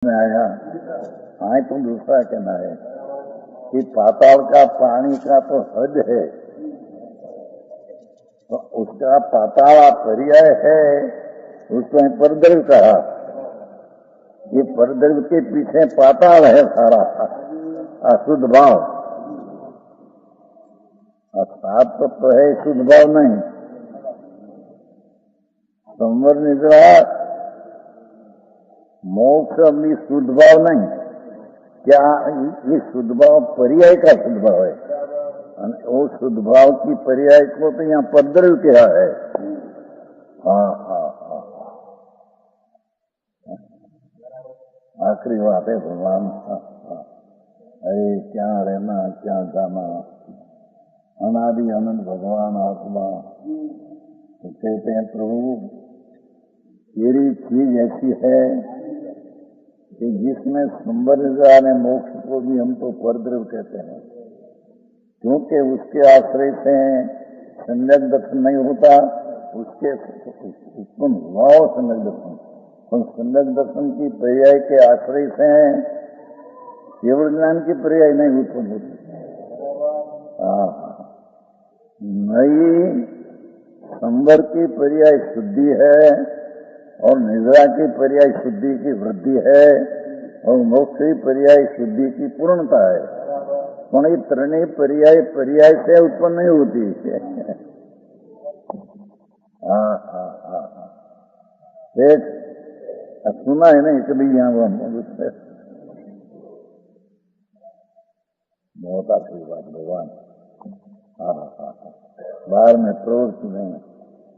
में आया। हाँ, तो दूसरा कहना है कि पाताल का पानी का तो हद है, तो उसका पाताल पर्याय है, उसको परद्रव्य कहा। ये परद्रव्य के पीछे पाताल है सारा अशुद्ध भाव। सात तो है शुद्ध भाव नहीं। संवर निद्रा मोक्ष अभी शुद्ध भाव नहीं। क्या ये शुद्ध भाव पर्याय का शुद्ध भाव है? वो शुद्ध भाव की पर्याय को तो यहाँ परद्रव्य कहा है। हाँ हाँ हाँ, आखिरी बात है भगवान। अरे क्या रहना क्या जाना, अनादि अनंत भगवान आत्मा। तो कहते हैं प्रभु तेरी चीज ऐसी है कि जिसमें संबंध ने मोक्ष को भी हम तो परद्रव्य कहते हैं, क्योंकि उसके आश्रय से सम्यक दर्शन नहीं होता, उसके उत्पन्न भाव सम्यक दर्शन। और सम्यक दर्शन की पर्याय के आश्रय से केवल ज्ञान की पर्याय नहीं उत्पन्न होती। नई संवर की पर्याय शुद्धि है और निद्रा की पर्याय शुद्धि की वृद्धि है और मोक्ष की पर्याय शुद्धि की पूर्णता है। पण ये त्रणेय पर्याय पर्याय से उत्पन्न नहीं होती है। सुना है ना कभी यहाँ बहुत आखिरी बात भगवान। बाहर में प्रवृत्ति नहीं,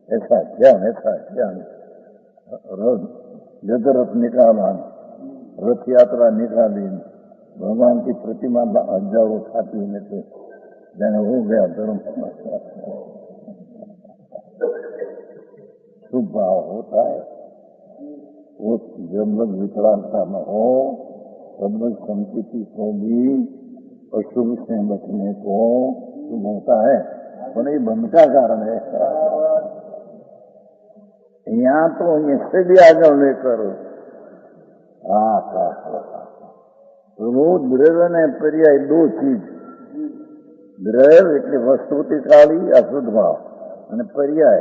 ऐसा ज्ञान युद्ध रथ निकाला, रथ यात्रा निकाली, भगवान की प्रतिमा हजारों खाती में थे, जन हो गया धर्म। शुभ भाव होता है वो जब लोग विकलांगता में हो तब लोग संस्कृति को भी अशुभ से बचने को शुभ होता है, तो नहीं बंध का कारण है। यहाँ तो इससे भी आगे लेकर प्रभु द्रव्य ने पर्याय दो चीज, द्रव्य એટલે वस्तुति काली अशुद्ध भाव અને पर्याय,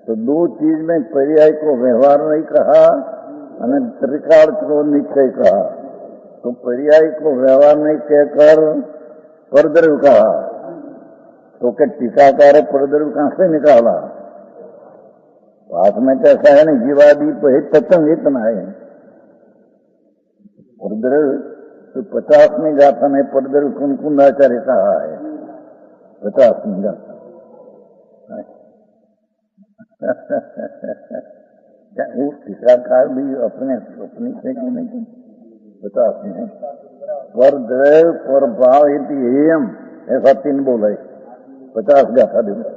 तो दो चीज में पर्याय को व्यवहार नहीं कहा અને त्रिकाल को निश्चय कहा। तो पर्याय को व्यवहार नहीं कहकर परद्रव्य कहा, तो क्या टीकाकार परद्रव्य कहां से निकाला? बात में तो ऐसा है ना, जीवादीप है तत्व इतना है। परद्रव्य तो 50वीं गाथा में परद्रव्य कुंकुंदाचार्य कहा है, 50वीं गाथा। क्या वो टीकाकार भी अपनी से क्यों नहीं 50वीं है? परद्रव्य पर भाव एम ऐसा 3 बोला है, 50 गाथा देखो।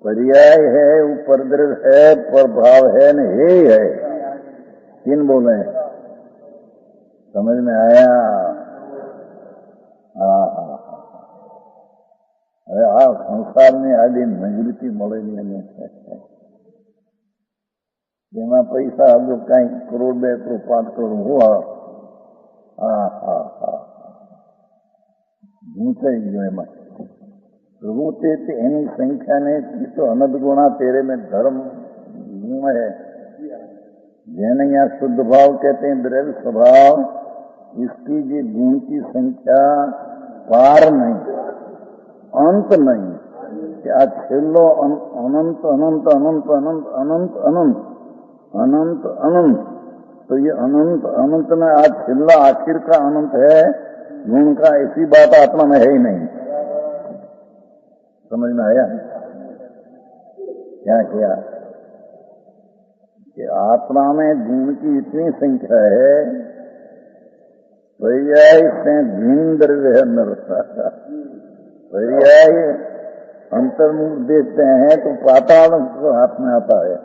पर्याय है, वो परद्रव्य है, पर भाव है न हे है, 3 बोले। समझ में आया? अरे संसार में आदि निवृत्ति મળે नहीं, જેમાં પૈસા જો કઈ કરોડ 2 કરોડ 5 કરોડ हुआ, ઊંચાઈ ગયો એમાં प्रभु ते एनी संख्या ने तो अनंत गुणा तेरे में धर्म है। जैन यहाँ शुद्ध भाव कहते हैं द्रव्य स्वभाव, इसकी जो गुण की संख्या पार नहीं, अंत नहीं। क्या छेलो अनंत अनंत अनंत अनंत अनंत अनंत अनंत अनंत, तो ये अनंत अनंत में आज छेल्ला आखिर का अनंत है गुण का, ऐसी बात आत्मा में है ही नहीं। समझ में आया? क्या किया कि आत्मा में गुण की इतनी संख्या है, पर्याय से गुण द्रव्य है नरता। पर्याय अंतर्मुख देखते हैं तो पाताल तो हाथ में आता है,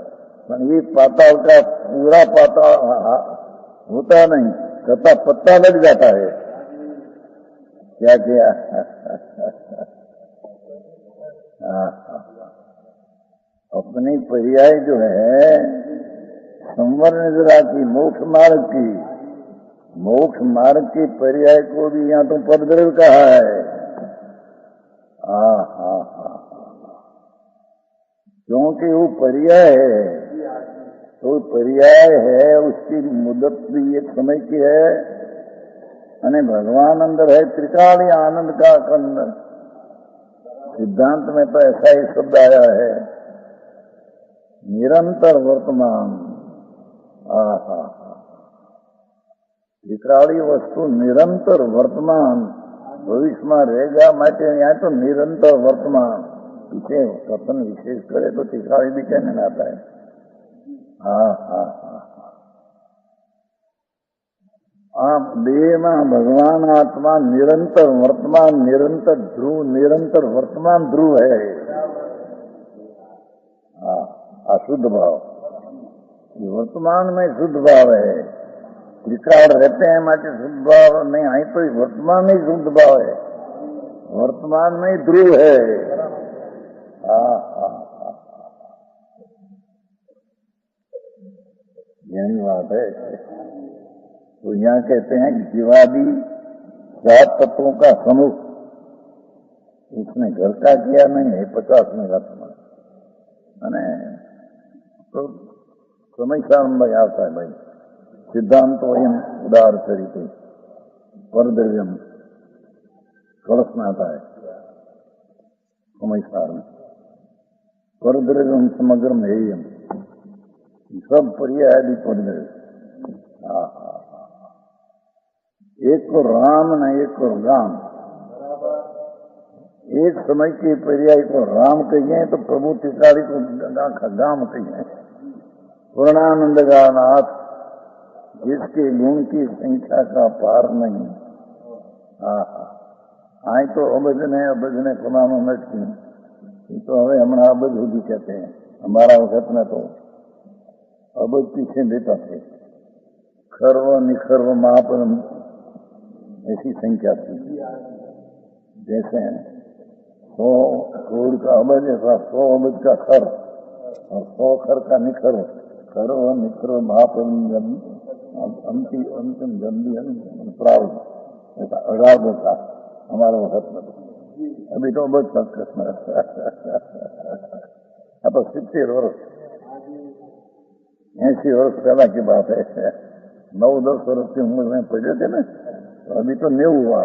ये पाताल का पूरा पाताल होता नहीं, कथा पत्ता लग जाता है। क्या किया? अपनी पर्याय जो है संवर निद्रा की, मोक्ष मार्ग की पर्याय को भी यहाँ तो पदद्रव्य कहा है। क्योंकि वो पर्याय है, तो पर्याय है, उसकी मुदत भी एक समय की है। અને भगवान अंदर है, त्रिकाली आनंद का कंद। सिद्धांत में तो ऐसा ही शब्द आया है, निरंतर वर्तमान। त्रिकाली वस्तु निरंतर वर्तमान, भविष्य में रहेगा, માટે यहाँ तो निरंतर वर्तमान। इसे कथन विशेष करे तो त्रिकाली भी कहने में आता है। आप देह में भगवान आत्मा निरंतर वर्तमान, निरंतर ध्रुव, निरंतर वर्तमान ध्रुव है। अशुद्ध भाव, ये वर्तमान में शुद्ध भाव है। त्रिकाल रहते हैं माटे शुद्ध भाव नहीं आई, तो वर्तमान में शुद्ध भाव है, वर्तमान में ध्रुव है। यही बात है। तो यहाँ कहते हैं कि जीवादि 7 तत्वों का समूह, उसने घर का किया नहीं है 50 में रत्न। तो समय सामने आता है भाई, सिद्धांत वयम उदार चरित परद्रव्यम कलश में आता है। समय सार में परद्रव्यम समग्र हेयम, सब पर्याय आदि परद्रव्य। एक को राम न एक को गाम, एक समय के पर्याय को राम कहिए तो प्रभु त्रिकाली को गाम कहिए। पूर्णानंद का नाथ, जिसके गुण की संख्या का पार नहीं। आई तो अबज ने फलानो नटकी, तो हमें हमने अबज हुदी कहते हैं। हमारा वक्त में तो अबज पीछे देता थे, खर्व निखर्व महापन ऐसी संख्या थी। जैसे 100 करोड़ का अबज, ऐसा 100 अबज का खर और 100 खर का निखर्व। खर्व निखर्व महापन अंतिम जल्दी प्रावध, ऐसा 18 था हमारा वक्त में। अभी तो अबज तक अब 70 वर्ष 80 वर्ष पहला की बात है। 9-10 वर्ष की उम्र में पढ़े थे ना, तो अभी तो 90 हुआ।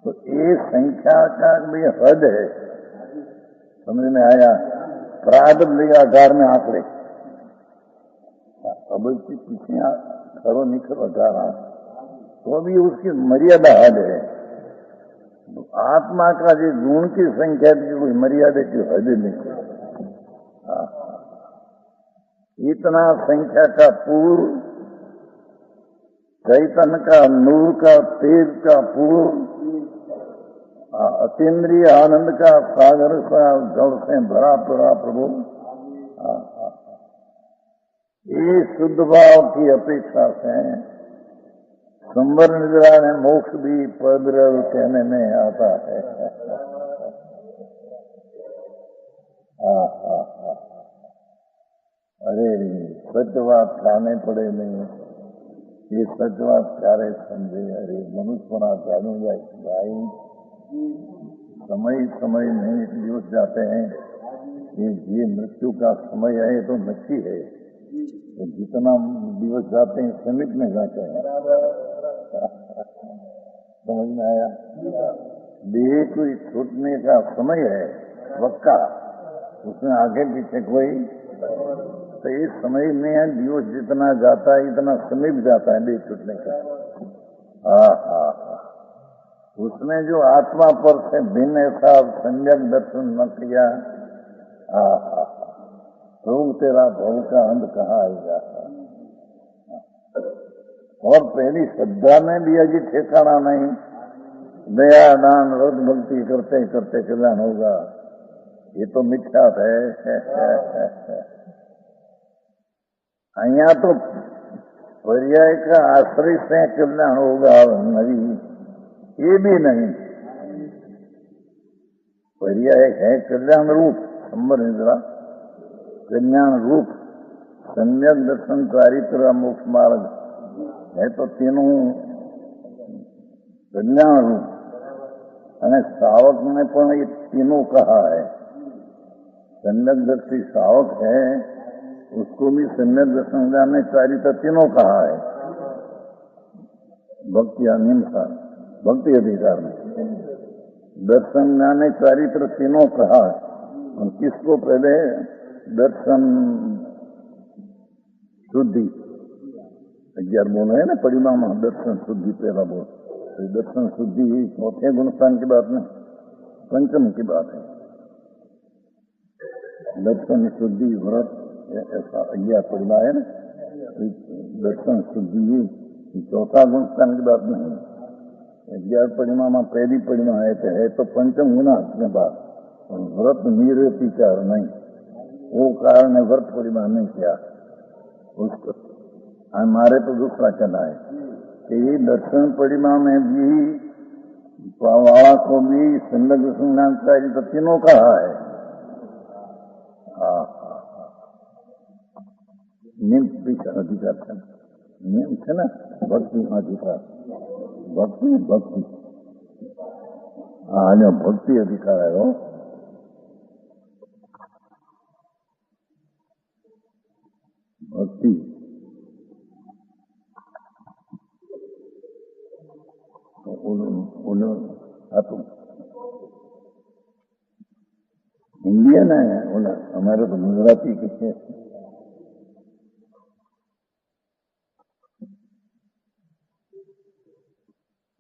तो ये संख्या का भी हद है, समझ में आया। प्रारब्ध आधार में आंकड़े, अब इसकी पीछे खरो निखर आधार, तो भी उसकी मर्यादा हद है। आत्मा का जो गुण की संख्या की कोई मर्यादा की हद नहीं। इतना संख्या का पूर्व, चैतन्य का, नूर का, तेज का पूर्व, अतीन्द्रिय आनंद का सागर सा जल से भरा पड़ा प्रभु। ये शुद्ध भाव की अपेक्षा से संवर निद्रा में मोक्ष भी पदद्रव्य कहने में आता है। अरे सच बात खाने पड़े नहीं, ये सच बात प्यारे समझे। अरे मनुष्य बना जानू जाए भाई, समय नहीं दिवस जाते हैं। ये मृत्यु का समय है तो नक्की है, तो जितना दिवस जाते हैं समीप में जाते हैं। समझ में आया? देह कोई छूटने का समय है वक्का, उसमें आगे पीछे कोई, तो इस समय में दिवस जितना जाता है इतना समीप जाता है देह छूटने का। उसमें जो आत्मा पर से भिन्न ऐसा सम्यक दर्शन न किया, प्रभु तेरा भव का अंत कहाँ आएगा। और पहली श्रद्धा में भी अजी ठिकाना नहीं, दया दान रोज भक्ति करते करते कल्याण होगा, ये तो मिथ्या है। यहाँ तो पर्याय का आश्रय से कल्याण होगा, नहीं ये भी नहीं। पर्याय है कल्याण रूप संवर निद्रा, कल्याण रूप सम्यक दर्शन चारित्र मोक्ष मार्ग है तो तीनों कल्याण रूप અને सावक ने पण ये तीनों कहा है। सम्यक दर्शी सावक है, उसको भी सम्यक दर्शन ज्ञान चारित्र तीनों कहा है। भक्ति अहिंसा भक्ति अधिकार में दर्शन ज्ञान चारित्र तीनों कहा है। और किसको पहले दर्शन शुद्धि 11 बोल है ना परिणाम दर्शन शुद्धि पहला बोल तो दर्शन शुद्धि चौथे गुणस्थान की बात नहीं, पंचम की बात है। दर्शन शुद्धि व्रत ऐसा 11 परिणाम है ना, दर्शन शुद्धि चौथा गुणस्थान की बात नहीं। 11 परिणाम पहली परिणाम है तो पंचम गुना की बात। व्रत निरतिचार नहीं, वो कारण ने व्रत परिणाम नहीं किया उसको। हमारे तो दूसरा चला है कि ये दर्शन परिणाम में भी वाला को भी सम्यक दर्शन चाहिए तो तीनों कहा है। नियम अधिकार था, नियम थे ना भक्ति अधिकार, भक्ति भक्ति हाँ जो भक्ति अधिकार है वो भक्ति तो इंडियन है हमारे तो गुजराती के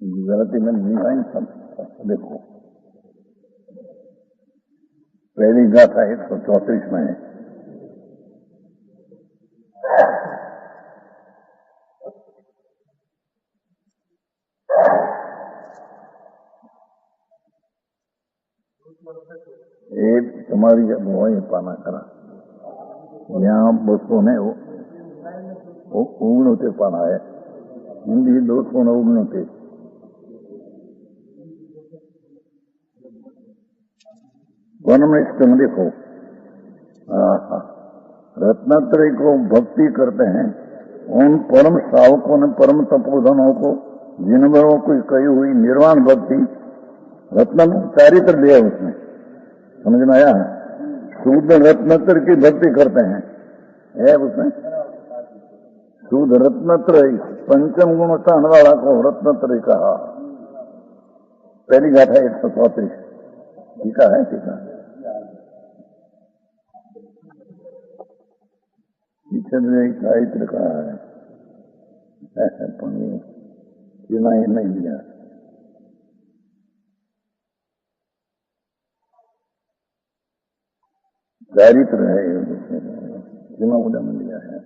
गुजराती में नहीं सब देखो पहली गाथा 134 में है। एक तुम्हारी जब वही पाना करा यहाँ बसों ने उगनोते पाना है हिंदी 269 वनमेष्टम देखो रत्नात्रय को भक्ति करते हैं उन परम श्रावकों ने परम तपोधनों को जिनवरों को कही हुई निर्वाण भक्ति रत्न चारित्र दिया उसने समझ में आया। शुद्ध रत्नत्र की भक्ति करते हैं है उसमें शुद्ध रत्नत्र पंचम गुण स्थान वाला को रत्नत्र कहा। पहली गाथा 134 टीका है टीका चारित्र कहा है नहीं दिया चारित्र है जिमा उदा में लिया है।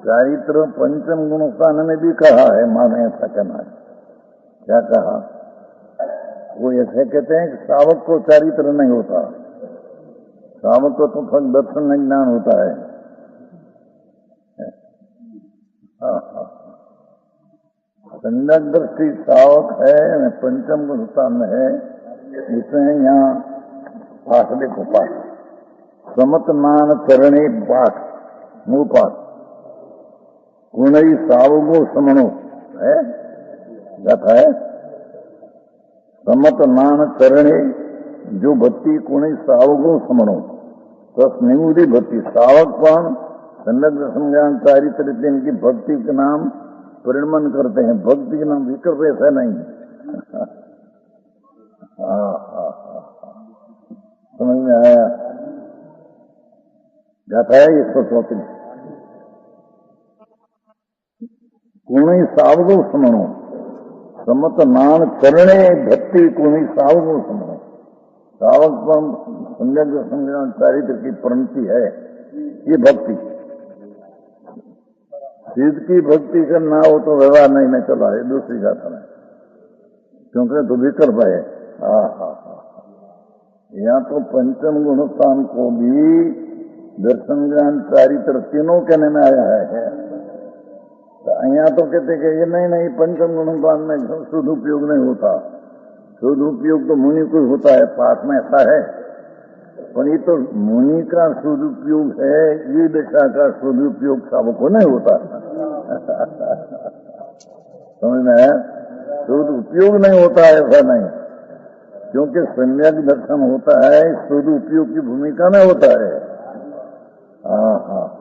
चारित्र पंचम गुणस्थान में भी कहा है माने ऐसा कहना है। क्या कहा वो ऐसे कहते हैं कि श्रावक को चारित्र नहीं होता, श्रावक को तो फल दर्शन नहीं ज्ञान होता है। सम्यक दृष्टि श्रावक है पंचम गुणस्थान में है। इसमें यहाँ पाठ देखो पाठ समत मान चरणे पाठ मूल पाठ गुणई सावगो समणो है गाथा है। समत नान चरणे जो भक्ति कुणी सावगो समणो तस निमुदी भक्ति सावक पण सम्यक दर्शन ज्ञान चारित्र इनकी भक्ति के नाम परिणमन करते हैं। भक्ति के नाम विकल्प ऐसा नहीं समझ में आया। गाथा है 134 कुणी सावगो समणो समत नान चरणे भक्ति कुणी सावगो समणो। सावक पर सम्यक दर्शन ज्ञान चारित्र की परिणति है ये भक्ति। सिद्ध की भक्ति करना हो तो व्यवहार नहीं में चला है दूसरी गाथा में क्योंकि तो विकल्प है। यहाँ तो पंचम गुणस्थान को भी दर्शन ज्ञान चारित्र तीनों कहने में आया है। तो यहाँ तो कहते कि ये नहीं पंचम गुणस्थान में शुद्ध उपयोग नहीं होता, सदुपयोग तो मुनि को होता है, पाठ में ऐसा है, पर ये तो मुनि का सदुपयोग है, ये दशा का सदुपयोग सबको नहीं होता। समझ में आया? सदुपयोग नहीं होता है, ऐसा नहीं, क्योंकि सम्यक दर्शन होता है, सदुपयोग की भूमिका में होता है।